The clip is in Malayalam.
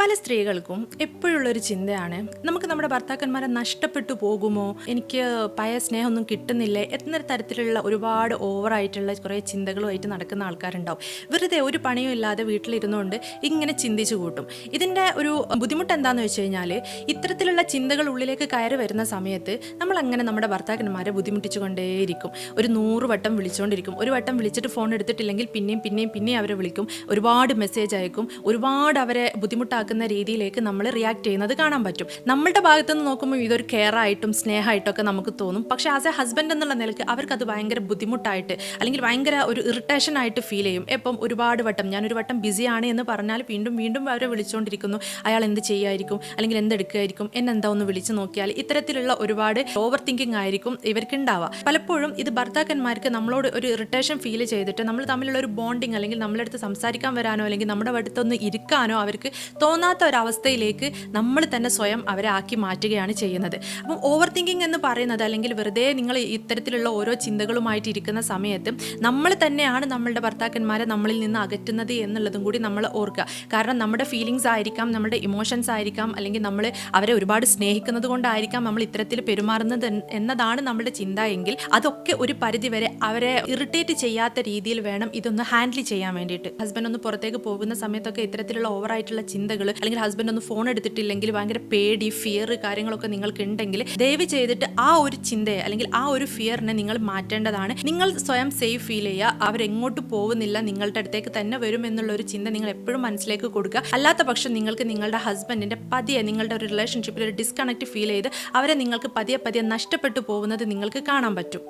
പല സ്ത്രീകൾക്കും എപ്പോഴുള്ളൊരു ചിന്തയാണ്, നമുക്ക് നമ്മുടെ ഭർത്താക്കന്മാരെ നഷ്ടപ്പെട്ടു പോകുമോ, എനിക്ക് പഴയ സ്നേഹമൊന്നും കിട്ടുന്നില്ലേ എന്ന തരത്തിലുള്ള ഒരുപാട് ഓവറായിട്ടുള്ള കുറേ ചിന്തകളുമായിട്ട് നടക്കുന്ന ആൾക്കാരുണ്ടാവും. വെറുതെ ഒരു പണിയും ഇല്ലാതെ വീട്ടിലിരുന്നുകൊണ്ട് ഇങ്ങനെ ചിന്തിച്ചു കൂട്ടും. ഇതിൻ്റെ ഒരു ബുദ്ധിമുട്ട് എന്താണെന്ന് വെച്ച് കഴിഞ്ഞാൽ, ഇത്തരത്തിലുള്ള ചിന്തകൾ ഉള്ളിലേക്ക് കയറി വരുന്ന സമയത്ത് നമ്മൾ അങ്ങനെ നമ്മുടെ ഭർത്താക്കന്മാരെ ബുദ്ധിമുട്ടിച്ചുകൊണ്ടേയിരിക്കും. ഒരു 100 വട്ടം വിളിച്ചുകൊണ്ടിരിക്കും. ഒരു വട്ടം വിളിച്ചിട്ട് ഫോൺ എടുത്തിട്ടില്ലെങ്കിൽ പിന്നെയും അവരെ വിളിക്കും, ഒരുപാട് മെസ്സേജ് അയക്കും, ഒരുപാട് അവരെ ബുദ്ധിമുട്ടാക്കുന്ന രീതിയിലേക്ക് നമ്മൾ റിയാക്ട് ചെയ്യുന്നത് കാണാൻ പറ്റും. നമ്മളുടെ ഭാഗത്തു നിന്ന് നോക്കുമ്പോൾ ഇതൊരു കെയർ ആയിട്ടും സ്നേഹമായിട്ടൊക്കെ നമുക്ക് തോന്നും. പക്ഷേ ആസ് എ ഹസ്ബൻഡ് എന്നുള്ള നിലയ്ക്ക് അവർക്കത് ഭയങ്കര ബുദ്ധിമുട്ടായിട്ട് അല്ലെങ്കിൽ ഭയങ്കര ഒരു ഇറിറ്റേഷൻ ആയിട്ട് ഫീൽ ചെയ്യും. എപ്പം ഒരുപാട് വട്ടം ഞാനൊരു വട്ടം ബിസിയാണ് എന്ന് പറഞ്ഞാൽ വീണ്ടും അവരെ വിളിച്ചുകൊണ്ടിരിക്കുന്നു. അയാൾ എന്ത് ചെയ്യുമായിരിക്കും, അല്ലെങ്കിൽ എന്തെടുക്കുമായിരിക്കും, എന്നെന്താ ഒന്ന് വിളിച്ചു നോക്കിയാൽ, ഇത്തരത്തിലുള്ള ഒരുപാട് ഓവർ തിങ്കിങ് ആയിരിക്കും ഇവർക്ക് ഉണ്ടാവുക. പലപ്പോഴും ഇത് ഭർത്താക്കന്മാർക്ക് നമ്മളോട് ഒരു ഇറിറ്റേഷൻ ഫീൽ ചെയ്തിട്ട് നമ്മൾ തമ്മിലുള്ള ഒരു ബോണ്ടിങ്, അല്ലെങ്കിൽ നമ്മുടെ അടുത്ത് സംസാരിക്കാൻ വരാനോ അല്ലെങ്കിൽ നമ്മുടെ അടുത്തൊന്ന് ഇരിക്കാനോ അവർക്ക് തോന്നാത്ത ഒരവസ്ഥയിലേക്ക് നമ്മൾ തന്നെ സ്വയം അവരെ ആക്കി മാറ്റുകയാണ് ചെയ്യുന്നത്. അപ്പം ഓവർ തിങ്കിങ് എന്ന് പറയുന്നത്, അല്ലെങ്കിൽ വെറുതെ നിങ്ങൾ ഇത്തരത്തിലുള്ള ഓരോ ചിന്തകളുമായിട്ട് ഇരിക്കുന്ന സമയത്ത് നമ്മൾ തന്നെയാണ് നമ്മളുടെ ഭർത്താക്കന്മാരെ നമ്മളിൽ നിന്ന് അകറ്റുന്നത് എന്നുള്ളതും കൂടി നമ്മൾ ഓർക്കുക. കാരണം നമ്മുടെ ഫീലിങ്സ് ആയിരിക്കാം, നമ്മുടെ ഇമോഷൻസ് ആയിരിക്കാം, അല്ലെങ്കിൽ നമ്മൾ അവരെ ഒരുപാട് സ്നേഹിക്കുന്നത് കൊണ്ടായിരിക്കാം നമ്മൾ ഇത്തരത്തിൽ പെരുമാറുന്നത് എന്നതാണ് നമ്മുടെ ചിന്ത എങ്കിൽ, അതൊക്കെ ഒരു പരിധിവരെ അവരെ ഇറിറ്റേറ്റ് ചെയ്യാത്ത രീതിയിൽ വേണം ഇതൊന്ന് ഹാൻഡിൽ ചെയ്യാൻ വേണ്ടിയിട്ട്. ഹസ്ബൻഡ് ഒന്ന് പുറത്തേക്ക് പോകുന്ന സമയത്തൊക്കെ ഇത്തരത്തിലുള്ള ഓവറായിട്ടുള്ള ചിന്തകൾ, അല്ലെങ്കിൽ ഹസ്ബൻഡ് ഒന്ന് ഫോൺ എടുത്തിട്ടില്ലെങ്കിൽ ഭയങ്കര പേടി, ഫിയർ കാര്യങ്ങളൊക്കെ നിങ്ങൾക്ക് ഉണ്ടെങ്കിൽ ദയവ് ചെയ്തിട്ട് ആ ഒരു ചിന്തയെ അല്ലെങ്കിൽ ആ ഒരു ഫിയറിനെ നിങ്ങൾ മാറ്റേണ്ടതാണ്. നിങ്ങൾ സ്വയം സേഫ് ഫീൽ ചെയ്യുക. അവരെങ്ങോട്ട് പോകുന്നില്ല, നിങ്ങളുടെ അടുത്തേക്ക് തന്നെ വരും എന്നുള്ള ഒരു ചിന്ത നിങ്ങൾ എപ്പോഴും മനസ്സിലേക്ക് കൊടുക്കുക. അല്ലാത്ത പക്ഷം നിങ്ങൾക്ക് നിങ്ങളുടെ ഹസ്ബൻഡിന്റെ പതിയെ നിങ്ങളുടെ ഒരു റിലേഷൻഷിപ്പിൽ ഒരു ഡിസ്കണക്ട് ഫീൽ ചെയ്ത് അവരെ നിങ്ങൾക്ക് പതിയെ നഷ്ടപ്പെട്ടു പോകുന്നത് നിങ്ങൾക്ക് കാണാൻ പറ്റും.